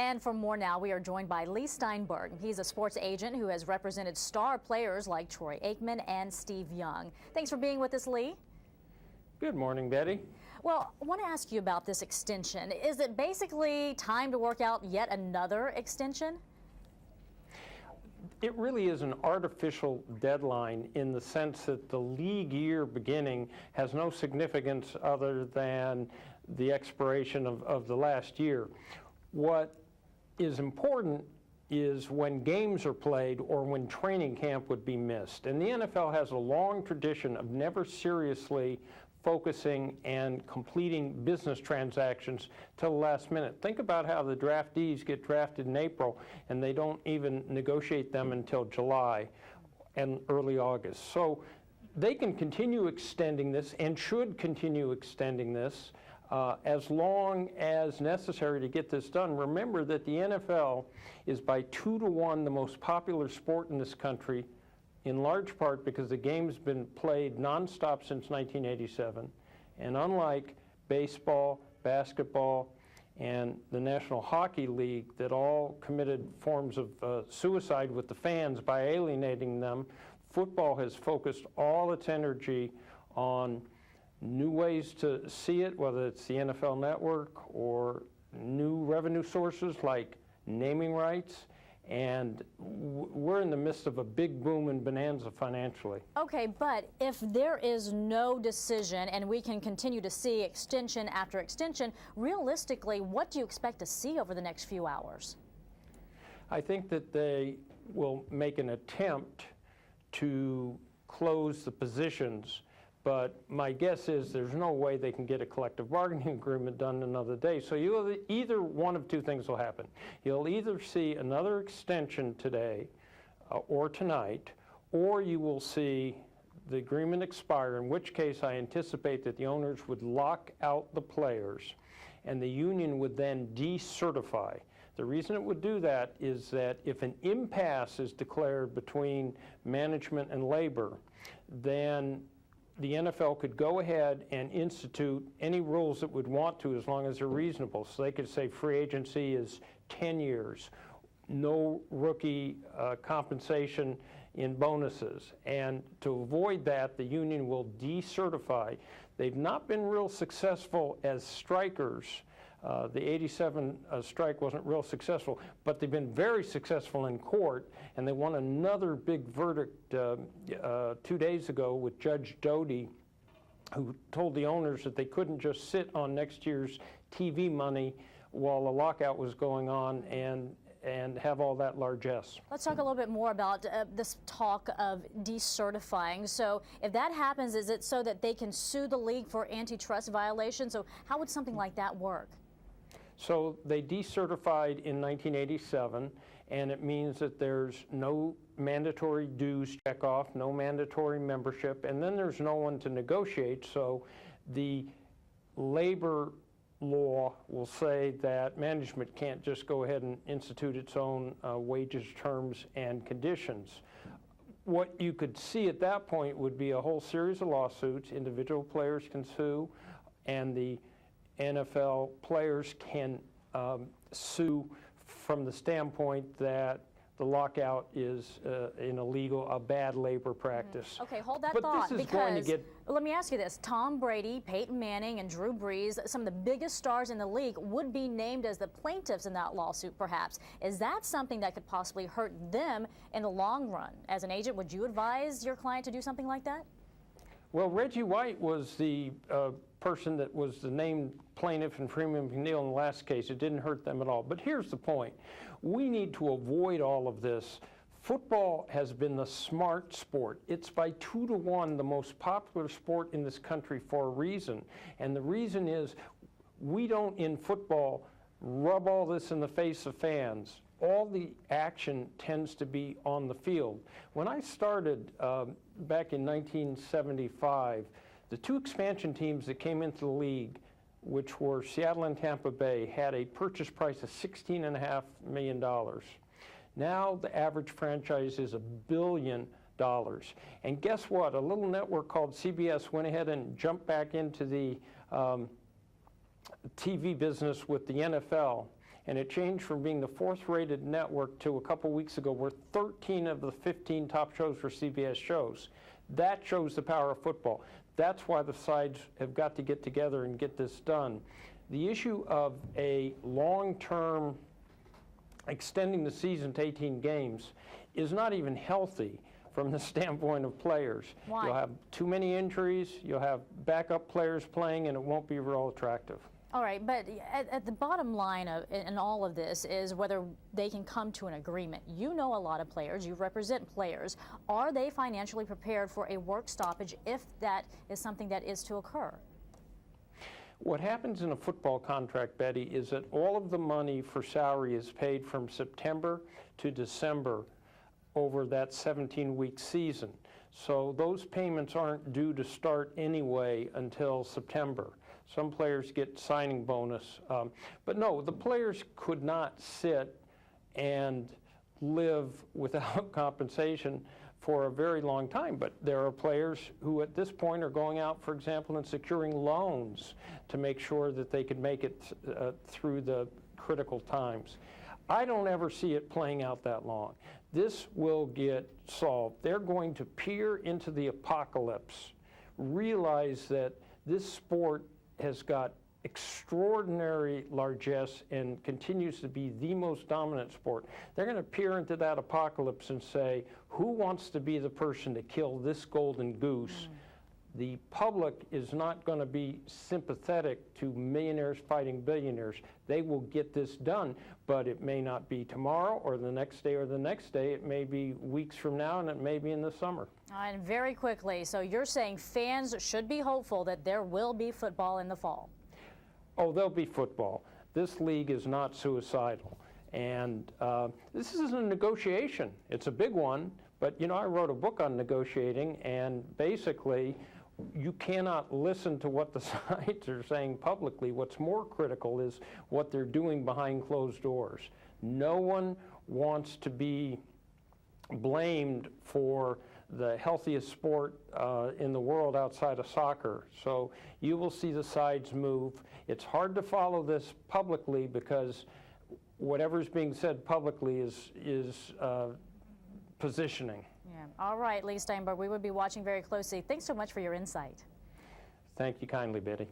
And for more now, we are joined by Leigh Steinberg. He's a sports agent who has represented star players like Troy Aikman and Steve Young. Thanks for being with us, Leigh. Good morning, Betty. Well, I want to ask you about this extension. Is it basically time to work out yet another extension? It really is an artificial deadline in the sense that the league year beginning has no significance other than the expiration of the last year. What is important is when games are played or when training camp would be missed. And the NFL has a long tradition of never seriously focusing and completing business transactions till the last minute. Think about how the draftees get drafted in April and they don't even negotiate them until July and early August. So they can continue extending this and should continue extending this as long as necessary to get this done. Remember that the NFL is by 2-to-1 the most popular sport in this country, in large part because the game's been played nonstop since 1987. And unlike baseball, basketball, and the National Hockey League that all committed forms of suicide with the fans by alienating them, football has focused all its energy on new ways to see it, whether it's the NFL Network or new revenue sources like naming rights. And we're in the midst of a big boom and bonanza financially. Okay, but if there is no decision and we can continue to see extension after extension, realistically, what do you expect to see over the next few hours? I think that they will make an attempt to close the positions, but my guess is there's no way they can get a collective bargaining agreement done another day. So either one of two things will happen. You'll either see another extension today or tonight, or you will see the agreement expire, in which case I anticipate that the owners would lock out the players and the union would then decertify. The reason it would do that is that if an impasse is declared between management and labor, then the NFL could go ahead and institute any rules it would want to as long as they're reasonable. So they could say free agency is 10 years, no rookie compensation in bonuses. And to avoid that, the union will decertify. They've not been real successful as strikers. The 87 strike wasn't real successful, but they've been very successful in court, and they won another big verdict 2 days ago with Judge Doty, who told the owners that they couldn't just sit on next year's TV money while the lockout was going on and have all that largesse. Let's talk a little bit more about this talk of decertifying. So if that happens, is it so that they can sue the league for antitrust violations? So how would something like that work? So they decertified in 1987, and it means that there's no mandatory dues checkoff, no mandatory membership, and then there's no one to negotiate. So the labor law will say that management can't just go ahead and institute its own wages, terms, and conditions. What you could see at that point would be a whole series of lawsuits. Individual players can sue, and the NFL players can sue from the standpoint that the lockout is a bad labor practice. Okay, hold that but thought, this is because going to get... let me ask you this. Tom Brady, Peyton Manning, and Drew Brees, some of the biggest stars in the league, would be named as the plaintiffs in that lawsuit, perhaps. Is that something that could possibly hurt them in the long run? As an agent, would you advise your client to do something like that? Well, Reggie White was the person that was the named plaintiff in Freeman McNeil in the last case. It didn't hurt them at all. But here's the point. We need to avoid all of this. Football has been the smart sport. It's by 2-to-1 the most popular sport in this country for a reason. And the reason is we don't, in football, rub all this in the face of fans. All the action tends to be on the field. When I started back in 1975, the two expansion teams that came into the league, which were Seattle and Tampa Bay, had a purchase price of $16.5 million. Now the average franchise is $1 billion. And guess what? A little network called CBS went ahead and jumped back into the TV business with the NFL. and it changed from being the 4th-rated network to a couple weeks ago where 13 of the 15 top shows were CBS shows. That shows the power of football. That's why the sides have got to get together and get this done. The issue of a long-term extending the season to 18 games is not even healthy from the standpoint of players. Why? You'll have too many injuries, you'll have backup players playing, and it won't be real attractive. All right, but at the bottom line in all of this is whether they can come to an agreement. You know a lot of players, you represent players. Are they financially prepared for a work stoppage if that is something that is to occur? What happens in a football contract, Betty, is that all of the money for salary is paid from September to December over that 17-week season. So those payments aren't due to start anyway until September. Some players get signing bonus. But no, the players could not sit and live without compensation for a very long time. But there are players who at this point are going out, for example, and securing loans to make sure that they could make it through the critical times. I don't ever see it playing out that long. This will get solved. They're going to peer into the apocalypse, realize that this sport has got extraordinary largesse and continues to be the most dominant sport. They're going to peer into that apocalypse and say, who wants to be the person to kill this golden goose? The public is not going to be sympathetic to millionaires fighting billionaires. They will get this done, but it may not be tomorrow or the next day or the next day. It may be weeks from now, and it may be in the summer. And very quickly, so you're saying fans should be hopeful that there will be football in the fall? Oh, there'll be football. This league is not suicidal. And this is a negotiation. It's a big one, but you know, I wrote a book on negotiating, and basically you cannot listen to what the sides are saying publicly. What's more critical is what they're doing behind closed doors. No one wants to be blamed for the healthiest sport in the world outside of soccer. So you will see the sides move. It's hard to follow this publicly because whatever's being said publicly is positioning. Yeah. All right, Leigh Steinberg, we would be watching very closely. Thanks so much for your insight. Thank you kindly, Betty.